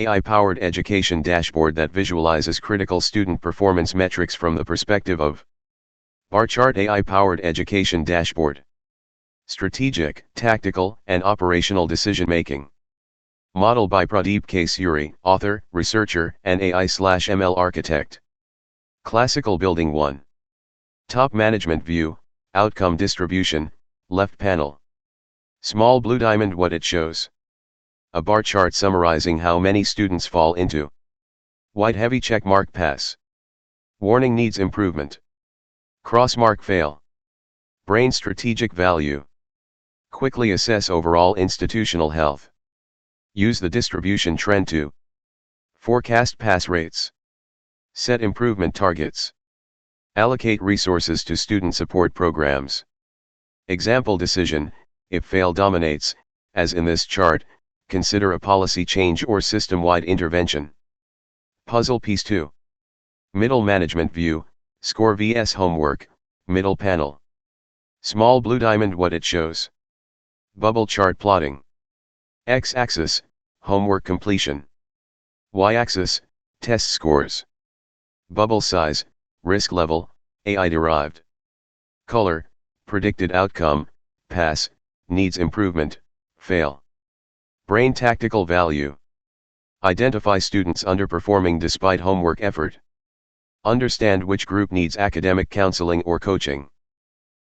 AI-powered education dashboard that visualizes critical student performance metrics from the perspective of bar chart. AI-powered education dashboard. Strategic, tactical, and operational decision-making. Model by Pradeep K. Suri, author, researcher, and AI/ML architect. Classical Building 1. Top Management View, Outcome Distribution, left panel. Small blue diamond. What it shows. A bar chart summarizing how many students fall into white heavy check mark pass. Warning needs improvement. Cross mark fail. Brain strategic value. Quickly assess overall institutional health. Use the distribution trend to forecast pass rates. Set improvement targets. Allocate resources to student support programs. Example decision: if fail dominates, as in this chart, consider a policy change or system-wide intervention. Puzzle piece 2. Middle management view, score vs homework, middle panel. Small blue diamond. What it shows. Bubble chart plotting. X-axis, homework completion. Y-axis, test scores. Bubble size, risk level, AI derived. Color, predicted outcome, pass, needs improvement, fail. Brain tactical value. Identify students underperforming despite homework effort. Understand which group needs academic counseling or coaching.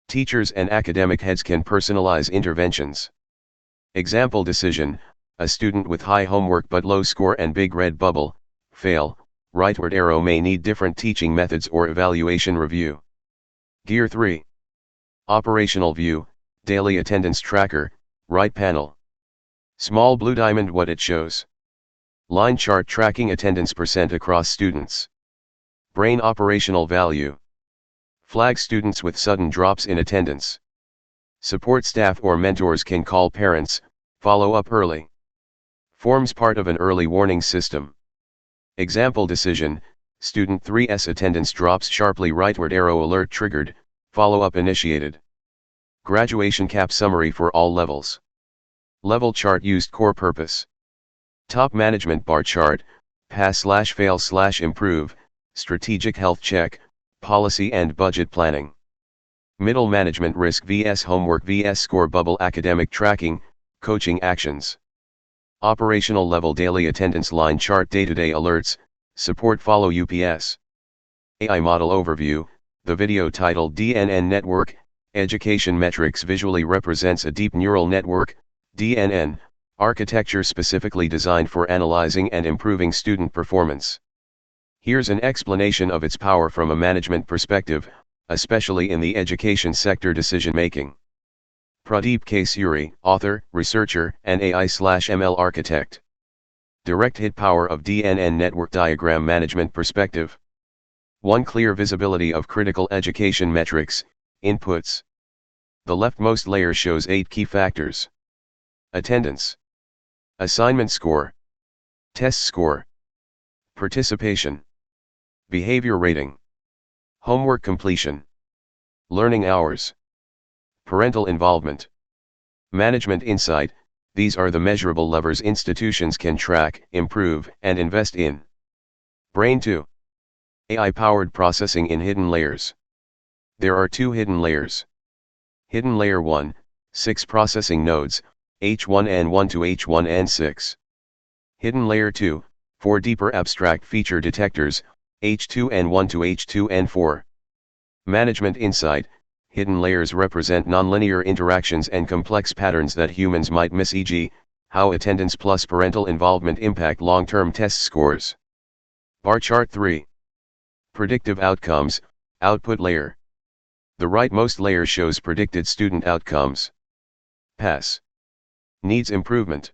Teachers and academic heads can personalize interventions. Example decision: a student with high homework but low score and big red bubble, fail, rightward arrow may need different teaching methods or evaluation review. Gear 3. Operational view, daily attendance tracker, right panel. Small blue diamond. What it shows. Line chart tracking attendance % across students. Brain operational value. Flag students with sudden drops in attendance. Support staff or mentors can call parents, follow up early. Forms part of an early warning system. Example decision: student 3's attendance drops sharply, rightward arrow alert triggered, follow up initiated. Graduation cap summary for all levels. Level chart used core purpose. Top management bar chart, pass/fail/improve, strategic health check, policy and budget planning. Middle management risk vs homework vs score bubble academic tracking, coaching actions. Operational level daily attendance line chart day-to-day alerts, support follow UPS. AI model overview, the video titled DNN Network, Education Metrics visually represents a deep neural network, DNN, architecture specifically designed for analyzing and improving student performance. Here's an explanation of its power from a management perspective, especially in the education sector decision-making. Pradeep K. Suri, author, researcher, and AI/ML architect. Direct hit power of DNN network diagram management perspective. 1. Clear visibility of critical education metrics, inputs. The leftmost layer shows 8 key factors. Attendance. Assignment score. Test score. Participation. Behavior rating. Homework completion. Learning hours. Parental involvement. Management insight. These are the measurable levers institutions can track, improve, and invest in. Brain 2. AI-powered processing in hidden layers. There are 2 hidden layers. Hidden layer 1, 6 processing nodes, H1N1 to H1N6. Hidden layer 2, 4 deeper abstract feature detectors, H2N1 to H2N4. Management insight. Hidden layers represent nonlinear interactions and complex patterns that humans might miss, e.g., how attendance plus parental involvement impact long-term test scores. Bar chart 3. Predictive outcomes, output layer. The rightmost layer shows predicted student outcomes. Pass. Needs improvement.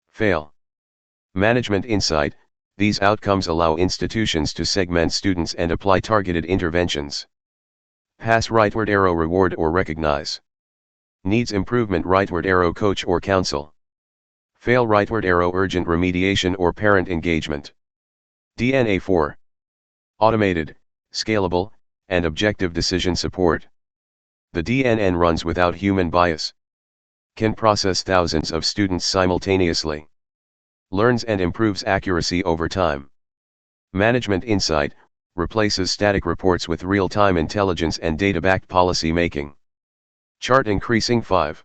Fail. Management insight. These outcomes allow institutions to segment students and apply targeted interventions. Pass rightward arrow reward or recognize. Needs improvement rightward arrow coach or counsel. Fail rightward arrow urgent remediation or parent engagement. DNA 4. Automated, scalable, and objective decision support. The DNN runs without human bias. Can process thousands of students simultaneously. Learns and improves accuracy over time. Management Insight replaces static reports with real-time intelligence and data-backed policy making. Chart increasing 5.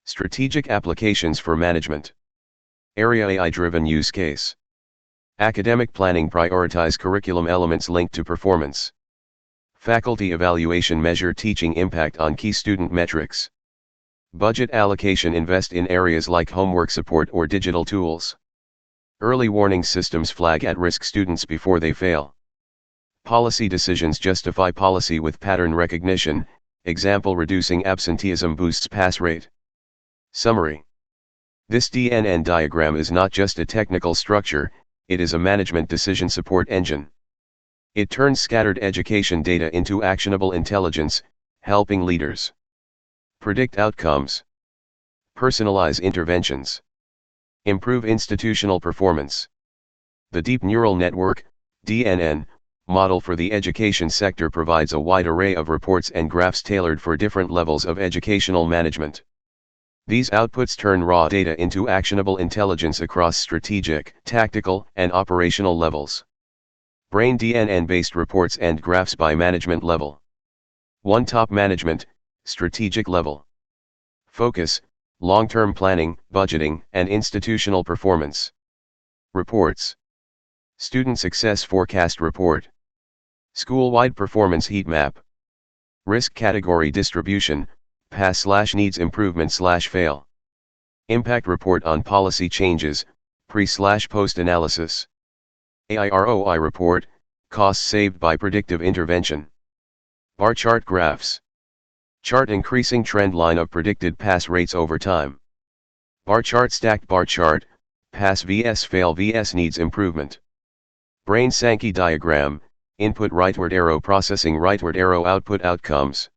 Strategic applications for management. Area AI-driven use case. Academic planning prioritize curriculum elements linked to performance. Faculty evaluation measure teaching impact on key student metrics. Budget allocation invest in areas like homework support or digital tools. Early warning systems flag at-risk students before they fail. Policy decisions justify policy with pattern recognition, example reducing absenteeism boosts pass rate. Summary. This DNN diagram is not just a technical structure, it is a management decision support engine. It turns scattered education data into actionable intelligence, helping leaders predict outcomes, personalize interventions, improve institutional performance. The Deep Neural Network, DNN, model for the education sector provides a wide array of reports and graphs tailored for different levels of educational management. These outputs turn raw data into actionable intelligence across strategic, tactical, and operational levels. Brain DNN-based reports and graphs by management level. 1. Top management, strategic level. Focus, long-term planning, budgeting, and institutional performance. Reports. Student Success Forecast Report. School-wide performance heat map. Risk category distribution, pass/needs improvement/fail. Impact report on policy changes, pre/post analysis. AI ROI report, costs saved by predictive intervention. Bar chart graphs. Chart increasing trend line of predicted pass rates over time. Bar chart stacked bar chart, pass vs fail vs needs improvement. Brain Sankey diagram, input rightward arrow processing rightward arrow output outcomes.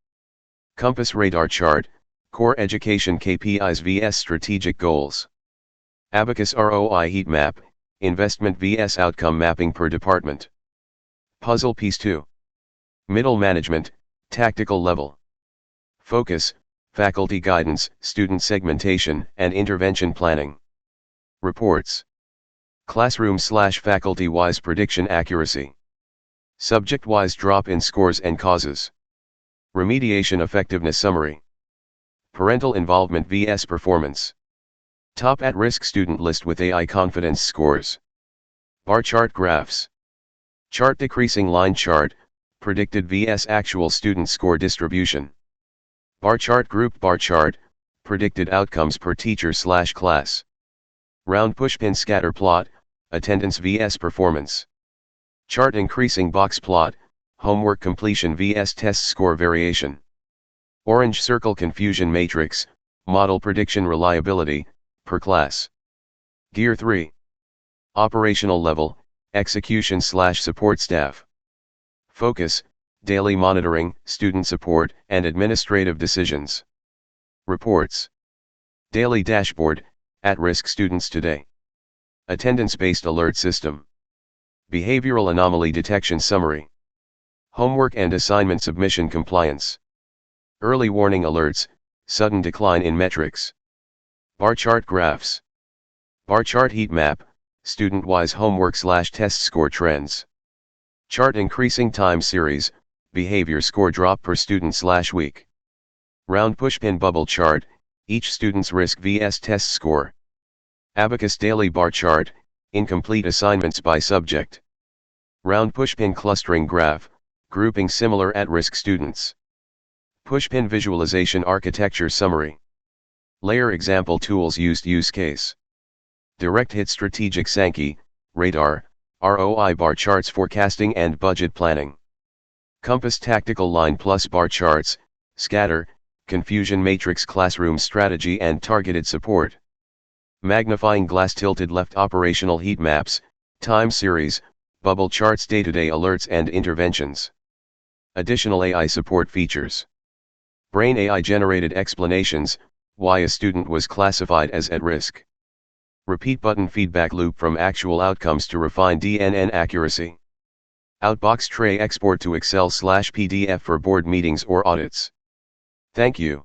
Compass radar chart, core education KPIs vs strategic goals. Abacus ROI heat map, investment vs outcome mapping per department. Puzzle piece 2. Middle management, tactical level. Focus, faculty guidance, student segmentation, and intervention planning. Reports. Classroom/faculty-wise prediction accuracy. Subject-wise drop in scores and causes. Remediation effectiveness summary. Parental involvement vs performance. Top at-risk student list with AI confidence scores. Bar chart graphs. Chart decreasing line chart, predicted vs actual student score distribution. Bar chart group bar chart, predicted outcomes per teacher/class. Round pushpin scatter plot, attendance vs performance. Chart increasing box plot, homework completion vs test score variation. Orange circle confusion matrix, model prediction reliability, per class. Gear 3. Operational level, execution/support staff. Focus, daily monitoring, student support, and administrative decisions. Reports. Daily dashboard, at-risk students today. Attendance-based alert system. Behavioral anomaly detection summary. Homework and assignment submission compliance. Early warning alerts, sudden decline in metrics. Bar chart graphs. Bar chart heat map, student-wise homework/test score trends. Chart increasing time series, behavior score drop per student/week. Round pushpin bubble chart, each student's risk vs test score. Abacus daily bar chart, incomplete assignments by subject. Round pushpin clustering graph, grouping similar at-risk students. Pushpin visualization architecture summary. Layer example tools used use case. Direct hit strategic Sankey, radar, ROI bar charts forecasting and budget planning. Compass tactical line plus bar charts, scatter, confusion matrix classroom strategy and targeted support. Magnifying glass tilted left operational heat maps, time series, bubble charts day-to-day alerts and interventions. Additional AI support features. Brain AI generated explanations, why a student was classified as at risk. Repeat button feedback loop from actual outcomes to refine DNN accuracy. Outbox tray export to Excel/PDF for board meetings or audits. Thank you.